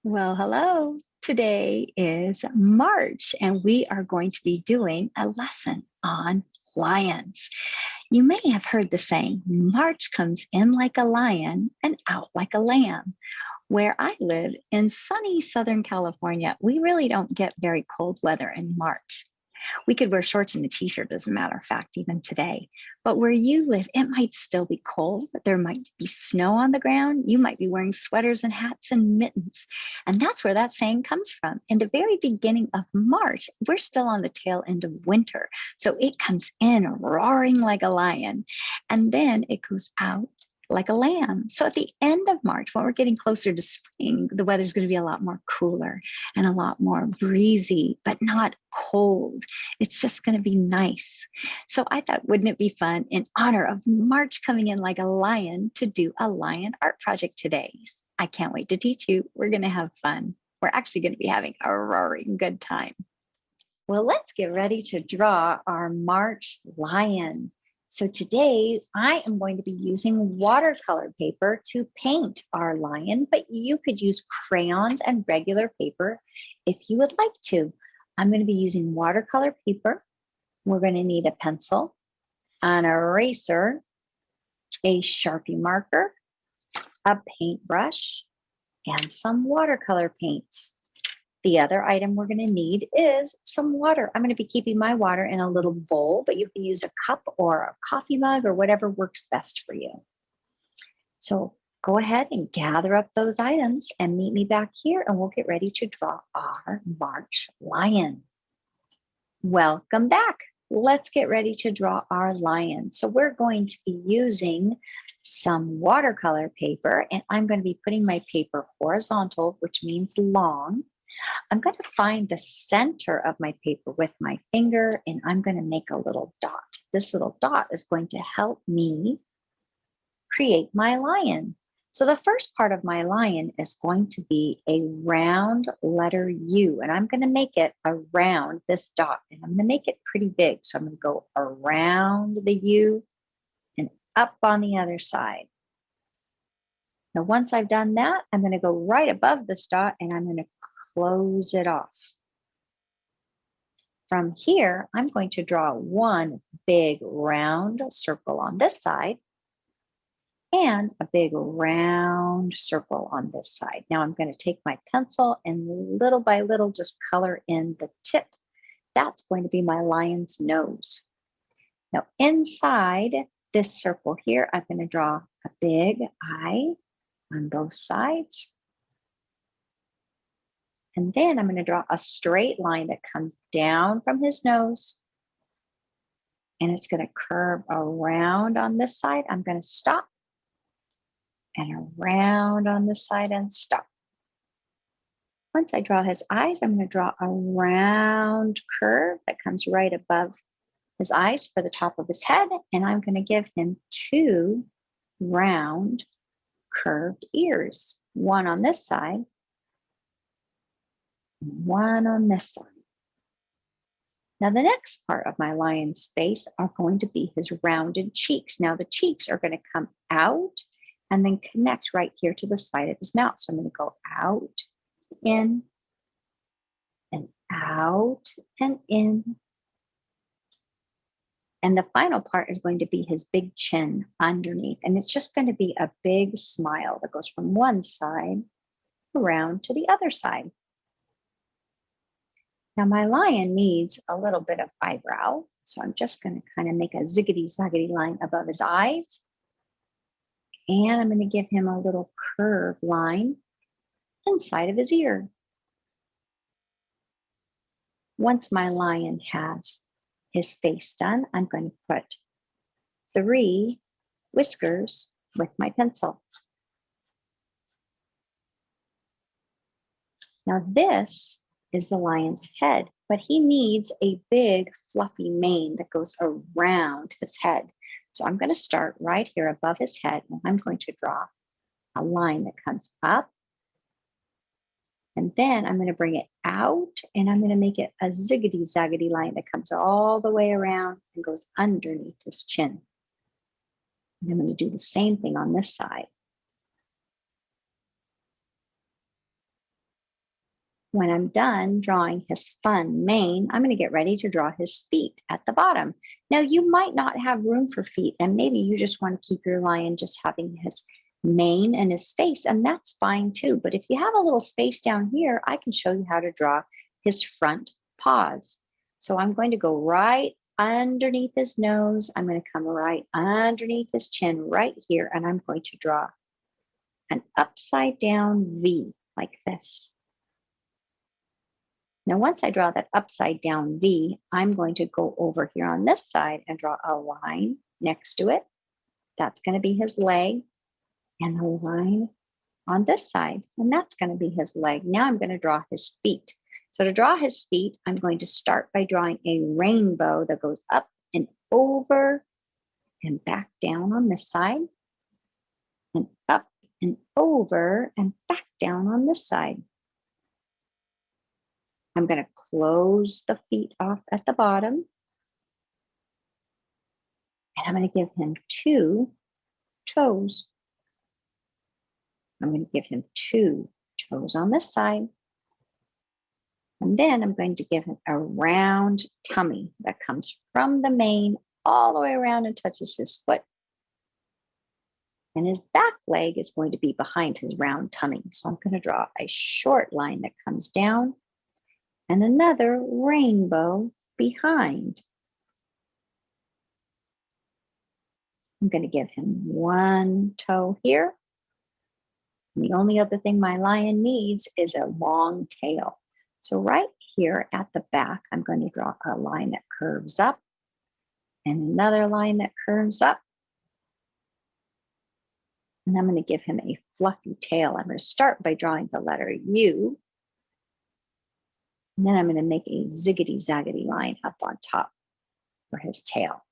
Well, hello. Today is March, and we are going to be doing a lesson on lions. You may have heard the saying, March comes in like a lion and out like a lamb. Where I live in sunny Southern California, we really don't get very cold weather in March. We could wear shorts and a t-shirt, as a matter of fact, even today. But where you live, it might still be cold. There might be snow on the ground. You might be wearing sweaters and hats and mittens. And that's where that saying comes from. In the very beginning of March, we're still on the tail end of winter. So it comes in roaring like a lion, and then it goes out like a lamb. So at the end of March, when we're getting closer to spring, the weather's going to be a lot more cooler and a lot more breezy, but not cold. It's just going to be nice. So I thought, wouldn't it be fun in honor of March coming in like a lion to do a lion art project today? I can't wait to teach you. We're going to have fun. We're actually going to be having a roaring good time. Well, let's get ready to draw our March lion. So today I am going to be using watercolor paper to paint our lion, but you could use crayons and regular paper if you would like to. I'm going to be using watercolor paper. We're going to need a pencil, an eraser, a Sharpie marker, a paintbrush, and some watercolor paints. The other item we're going to need is some water. I'm going to be keeping my water in a little bowl, but you can use a cup or a coffee mug or whatever works best for you. So go ahead and gather up those items and meet me back here, and we'll get ready to draw our March lion. Welcome back. Let's get ready to draw our lion. So we're going to be using some watercolor paper, and I'm going to be putting my paper horizontal, which means long. I'm going to find the center of my paper with my finger, and I'm going to make a little dot. This little dot is going to help me create my lion. So the first part of my lion is going to be a round letter U, and I'm going to make it around this dot, and I'm going to make it pretty big. So I'm going to go around the U and up on the other side. Now, once I've done that, I'm going to go right above this dot, and I'm going to close it off. From here, I'm going to draw one big round circle on this side and a big round circle on this side. Now I'm going to take my pencil and little by little just color in the tip. That's going to be my lion's nose. Now inside this circle here, I'm going to draw a big eye on both sides. And then I'm going to draw a straight line that comes down from his nose. And it's going to curve around on this side. I'm going to stop. And around on this side and stop. Once I draw his eyes, I'm going to draw a round curve that comes right above his eyes for the top of his head. And I'm going to give him two round curved ears. One on this side. One on this side. Now the next part of my lion's face are going to be his rounded cheeks. Now the cheeks are going to come out and then connect right here to the side of his mouth. So I'm going to go out, in, and out, and in. And the final part is going to be his big chin underneath. And it's just going to be a big smile that goes from one side around to the other side. Now my lion needs a little bit of eyebrow. So I'm just going to kind of make a ziggity-zaggity line above his eyes. And I'm going to give him a little curved line inside of his ear. Once my lion has his face done, I'm going to put 3 whiskers with my pencil. Now this is the lion's head, but he needs a big fluffy mane that goes around his head. So I'm going to start right here above his head, and I'm going to draw a line that comes up, and then I'm going to bring it out, and I'm going to make it a ziggity-zaggity line that comes all the way around and goes underneath his chin. And I'm going to do the same thing on this side. When I'm done drawing his fun mane, I'm going to get ready to draw his feet at the bottom. Now, you might not have room for feet, and maybe you just want to keep your lion just having his mane and his face, and that's fine too. But if you have a little space down here, I can show you how to draw his front paws. So I'm going to go right underneath his nose. I'm going to come right underneath his chin right here, and I'm going to draw an upside down V like this. Now, once I draw that upside down V, I'm going to go over here on this side and draw a line next to it. That's going to be his leg, and a line on this side, and that's going to be his leg. Now I'm going to draw his feet. So to draw his feet, I'm going to start by drawing a rainbow that goes up and over and back down on this side, and up and over and back down on this side. I'm going to close the feet off at the bottom, and I'm going to give him 2 toes. I'm going to give him 2 toes on this side. And then I'm going to give him a round tummy that comes from the mane all the way around and touches his foot. And his back leg is going to be behind his round tummy. So I'm going to draw a short line that comes down and another rainbow behind. I'm going to give him 1 toe here. And the only other thing my lion needs is a long tail. So right here at the back, I'm going to draw a line that curves up and another line that curves up. And I'm going to give him a fluffy tail. I'm going to start by drawing the letter U. And then I'm going to make a ziggity-zaggity line up on top for his tail.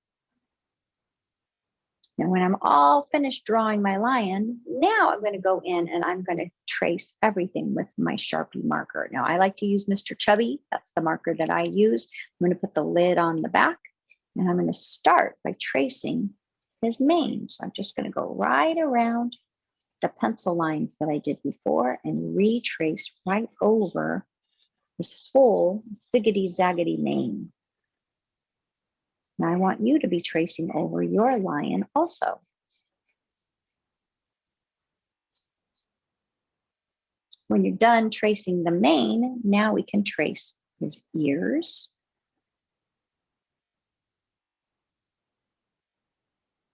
Now, when I'm all finished drawing my lion, now I'm going to go in and I'm going to trace everything with my Sharpie marker. Now, I like to use Mr. Chubby. That's the marker that I use. I'm going to put the lid on the back, and I'm going to start by tracing his mane. So I'm just going to go right around the pencil lines that I did before and retrace right over this whole ziggity-zaggity mane. Now I want you to be tracing over your lion also. When you're done tracing the mane, now we can trace his ears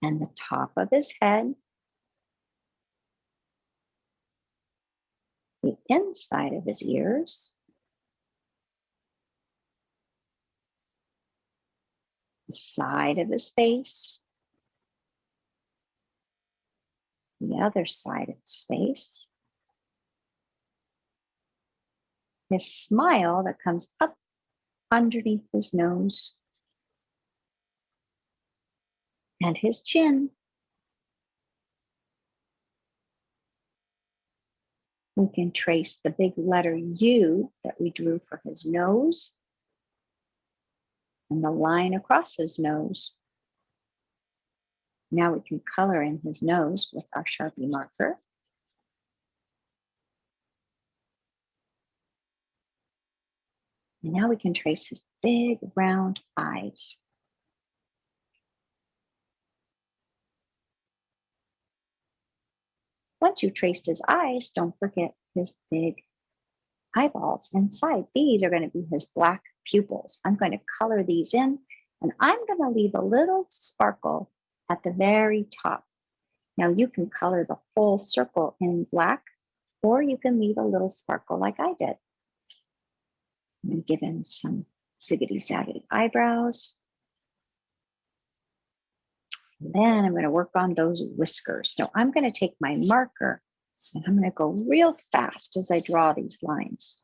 and the top of his head, the inside of his ears, the side of his face, the other side of his face, his smile that comes up underneath his nose, and his chin. We can trace the big letter U that we drew for his nose and the line across his nose. Now we can color in his nose with our Sharpie marker. And now we can trace his big round eyes. Once you've traced his eyes, don't forget his big eyeballs inside. These are going to be his black pupils. I'm going to color these in, and I'm going to leave a little sparkle at the very top. Now you can color the full circle in black, or you can leave a little sparkle like I did. I'm going to give him some ziggity-zaggity eyebrows. And then I'm going to work on those whiskers. Now I'm going to take my marker and I'm going to go real fast as I draw these lines.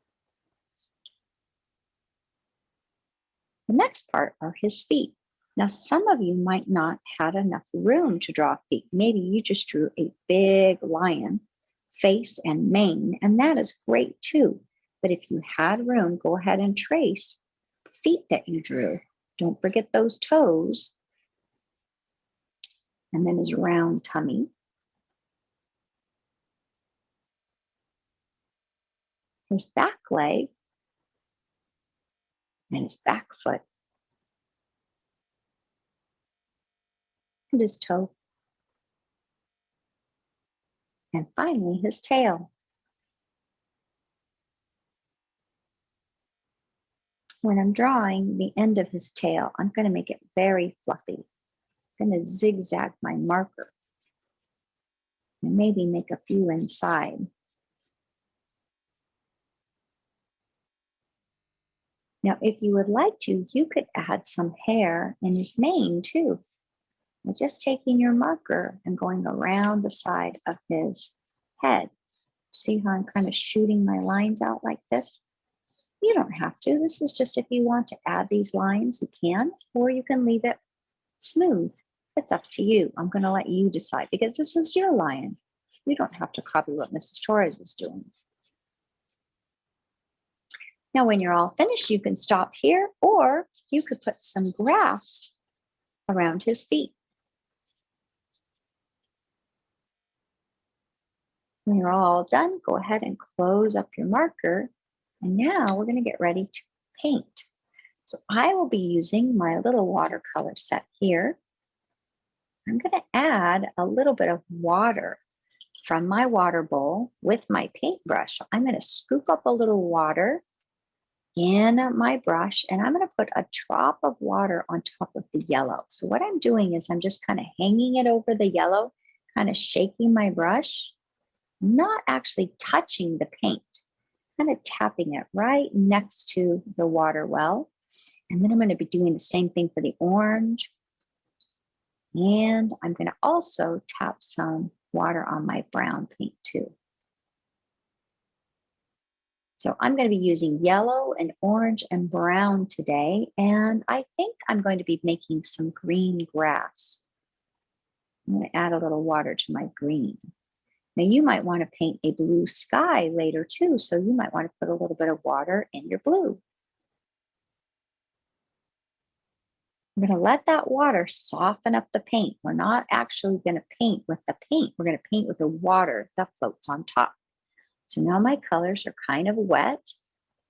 The next part are his feet. Now some of you might not have enough room to draw feet. Maybe you just drew a big lion, face and mane, and that is great too. But if you had room, go ahead and trace the feet that you drew. Don't forget those toes. And then his round tummy. His back leg and his back foot, and his toe, and finally his tail. When I'm drawing the end of his tail, I'm going to make it very fluffy. I'm going to zigzag my marker and maybe make a few inside. Now, if you would like to, you could add some hair in his mane too. By just taking your marker and going around the side of his head. See how I'm kind of shooting my lines out like this? You don't have to. This is just if you want to add these lines, you can, or you can leave it smooth. It's up to you. I'm going to let you decide because this is your lion. You don't have to copy what Mrs. Torres is doing. Now, when you're all finished, you can stop here, or you could put some grass around his feet. When you're all done, go ahead and close up your marker. And now we're going to get ready to paint. So I will be using my little watercolor set here. I'm going to add a little bit of water from my water bowl with my paintbrush. I'm going to scoop up a little water in my brush, and I'm going to put a drop of water on top of the yellow. So what I'm doing is I'm just kind of hanging it over the yellow, kind of shaking my brush, not actually touching the paint, kind of tapping it right next to the water well. And then I'm going to be doing the same thing for the orange. And I'm going to also tap some water on my brown paint too. So I'm going to be using yellow and orange and brown today. And I think I'm going to be making some green grass. I'm going to add a little water to my green. Now you might want to paint a blue sky later too. So you might want to put a little bit of water in your blue. I'm going to let that water soften up the paint. We're not actually going to paint with the paint. We're going to paint with the water that floats on top. So now my colors are kind of wet.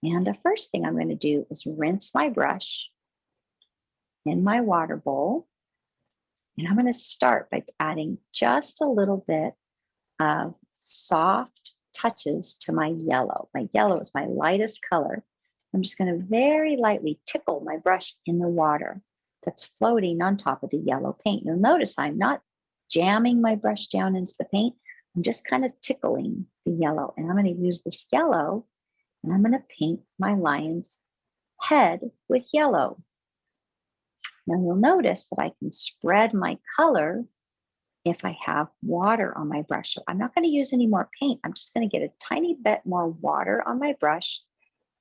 And the first thing I'm going to do is rinse my brush in my water bowl. And I'm going to start by adding just a little bit of soft touches to my yellow. My yellow is my lightest color. I'm just going to very lightly tickle my brush in the water that's floating on top of the yellow paint. You'll notice I'm not jamming my brush down into the paint. I'm just kind of tickling the yellow. And I'm going to use this yellow and I'm going to paint my lion's head with yellow. Now you'll notice that I can spread my color if I have water on my brush. So I'm not going to use any more paint. I'm just going to get a tiny bit more water on my brush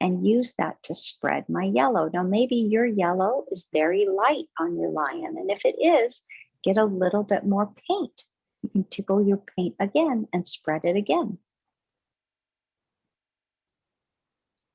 and use that to spread my yellow. Now maybe your yellow is very light on your lion. And if it is, get a little bit more paint. You can tickle your paint again and spread it again.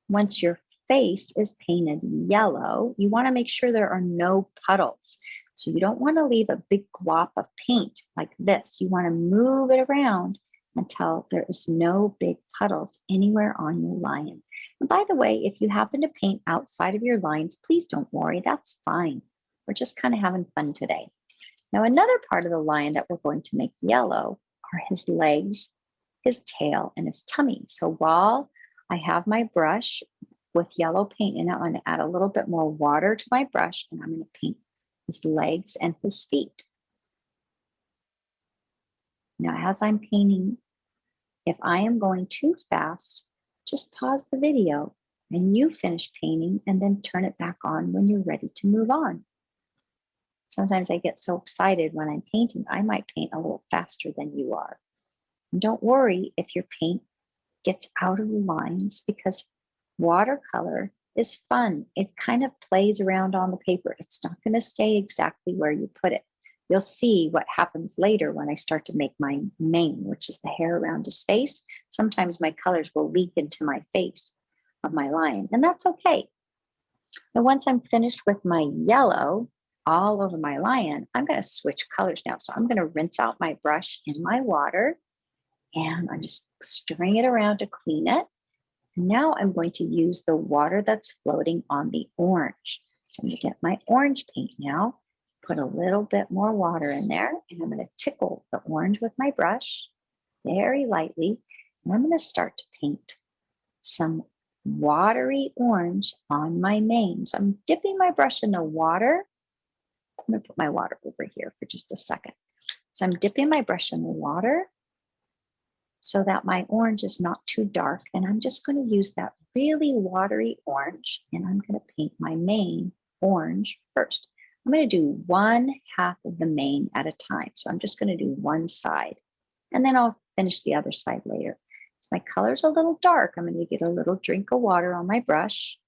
Once your face is painted yellow, you want to make sure there are no puddles. So you don't want to leave a big glop of paint like this. You want to move it around until there is no big puddles anywhere on your lion. And by the way, if you happen to paint outside of your lines, please don't worry, that's fine. We're just kind of having fun today. Now, another part of the lion that we're going to make yellow are his legs, his tail, and his tummy. So while I have my brush with yellow paint in it, I'm going to add a little bit more water to my brush, and I'm going to paint his legs and his feet. Now, as I'm painting, if I am going too fast, just pause the video and you finish painting and then turn it back on when you're ready to move on. Sometimes I get so excited when I'm painting, I might paint a little faster than you are. And don't worry if your paint gets out of the lines because watercolor is fun. It kind of plays around on the paper. It's not going to stay exactly where you put it. You'll see what happens later when I start to make my mane, which is the hair around his face. Sometimes my colors will leak into my face of my lion, and that's okay. Now, once I'm finished with my yellow all over my lion, I'm going to switch colors now. So I'm going to rinse out my brush in my water, and I'm just stirring it around to clean it. And now I'm going to use the water that's floating on the orange. So I'm going to get my orange paint now, put a little bit more water in there, and I'm going to tickle the orange with my brush very lightly. And I'm going to start to paint some watery orange on my mane. So I'm dipping my brush in the water. I'm going to put my water over here for just a second. So I'm dipping my brush in the water so that my orange is not too dark. And I'm just going to use that really watery orange, and I'm going to paint my mane orange first. I'm going to do 1/2 of the mane at a time. So I'm just going to do one side, and then I'll finish the other side later. So my color's a little dark. I'm going to get a little drink of water on my brush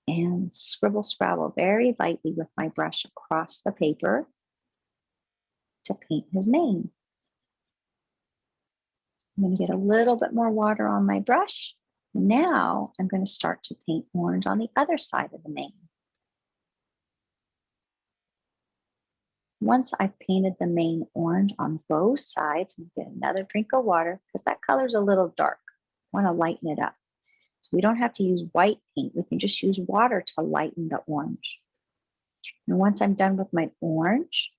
and scribble scrabble very lightly with my brush across the paper to paint his mane. I'm going to get a little bit more water on my brush. Now I'm going to start to paint orange on the other side of the mane. Once I've painted the mane orange on both sides, I'm going to get another drink of water because that color's a little dark. I want to lighten it up. So we don't have to use white paint. We can just use water to lighten the orange. And once I'm done with my orange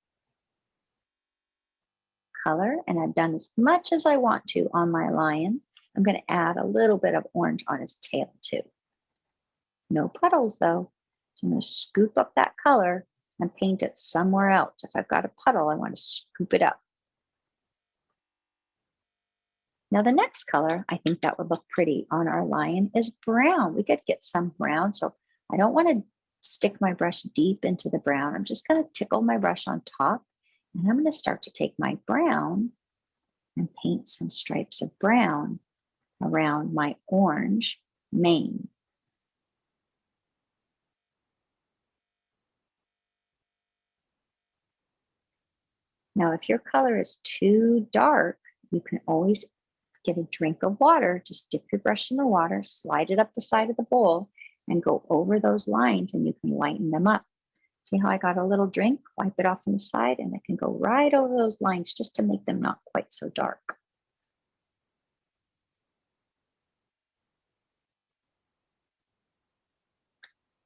color, and I've done as much as I want to on my lion, I'm going to add a little bit of orange on his tail too. No puddles though. So I'm going to scoop up that color and paint it somewhere else. If I've got a puddle, I want to scoop it up. Now the next color, I think that would look pretty on our lion, is brown. We could get some brown. So I don't want to stick my brush deep into the brown. I'm just going to tickle my brush on top. And I'm going to start to take my brown and paint some stripes of brown around my orange mane. Now, if your color is too dark, you can always get a drink of water. Just dip your brush in the water, slide it up the side of the bowl, and go over those lines, and you can lighten them up. See how I got a little drink, wipe it off on the side, and I can go right over those lines just to make them not quite so dark.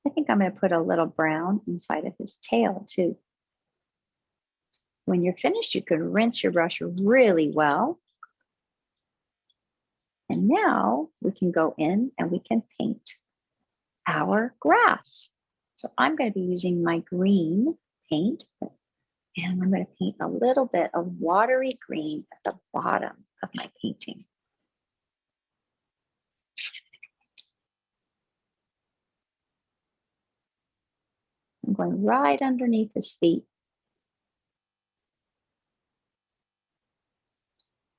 I think I'm going to put a little brown inside of his tail too. When you're finished, you can rinse your brush really well. And now we can go in and we can paint our grass. So I'm going to be using my green paint, and I'm going to paint a little bit of watery green at the bottom of my painting. I'm going right underneath his feet.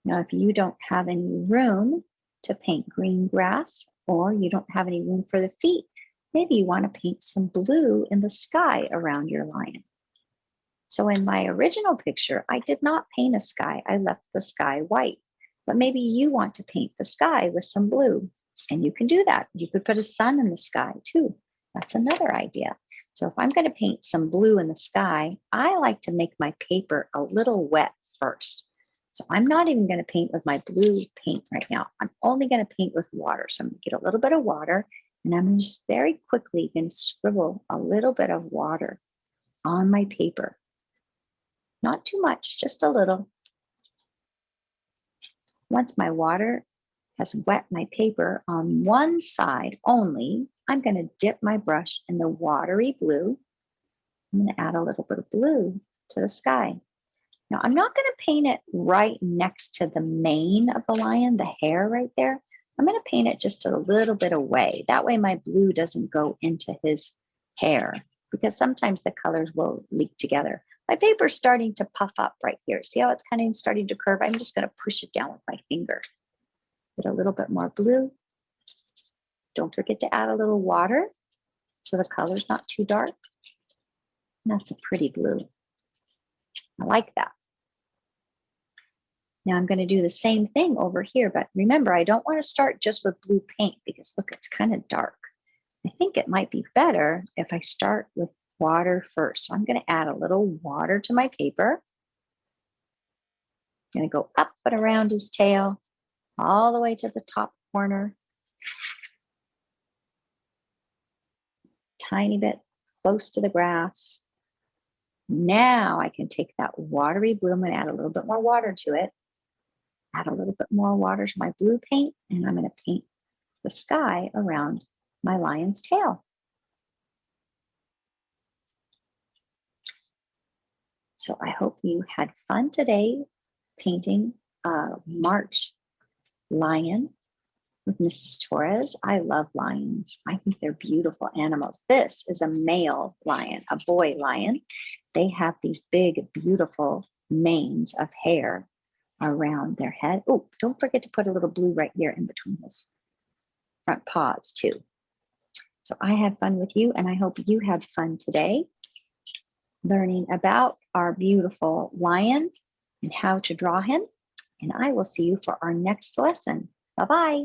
Now, if you don't have any room to paint green grass, or you don't have any room for the feet, maybe you want to paint some blue in the sky around your lion. So in my original picture, I did not paint a sky. I left the sky white. But maybe you want to paint the sky with some blue, and you can do that. You could put a sun in the sky too. That's another idea. So if I'm going to paint some blue in the sky, I like to make my paper a little wet first. So I'm not even going to paint with my blue paint right now. I'm only going to paint with water. So I'm going to get a little bit of water, and I'm just very quickly going to scribble a little bit of water on my paper. Not too much, just a little. Once my water has wet my paper on one side only, I'm going to dip my brush in the watery blue. I'm going to add a little bit of blue to the sky. Now, I'm not going to paint it right next to the mane of the lion, the hair right there. I'm going to paint it just a little bit away. That way my blue doesn't go into his hair, because sometimes the colors will leak together. My paper's starting to puff up right here. See how it's kind of starting to curve? I'm just going to push it down with my finger. Get a little bit more blue. Don't forget to add a little water so the color's not too dark. And that's a pretty blue. I like that. Now I'm going to do the same thing over here, but remember, I don't want to start just with blue paint because look, it's kind of dark. I think it might be better if I start with water first. So I'm going to add a little water to my paper. I'm going to go up and around his tail, all the way to the top corner. tiny bit close to the grass. Now I can take that watery blue and add a little bit more water to it. Add a little bit more water to my blue paint, and I'm going to paint the sky around my lion's tail. So I hope you had fun today painting a March lion with Mrs. Torres. I love lions. I think they're beautiful animals. This is a male lion, a boy lion. They have these big, beautiful manes of hair around their head. Oh, don't forget to put a little blue right here in between his front paws too. So I had fun with you, and I hope you had fun today learning about our beautiful lion and how to draw him. And I will see you for our next lesson. Bye-bye.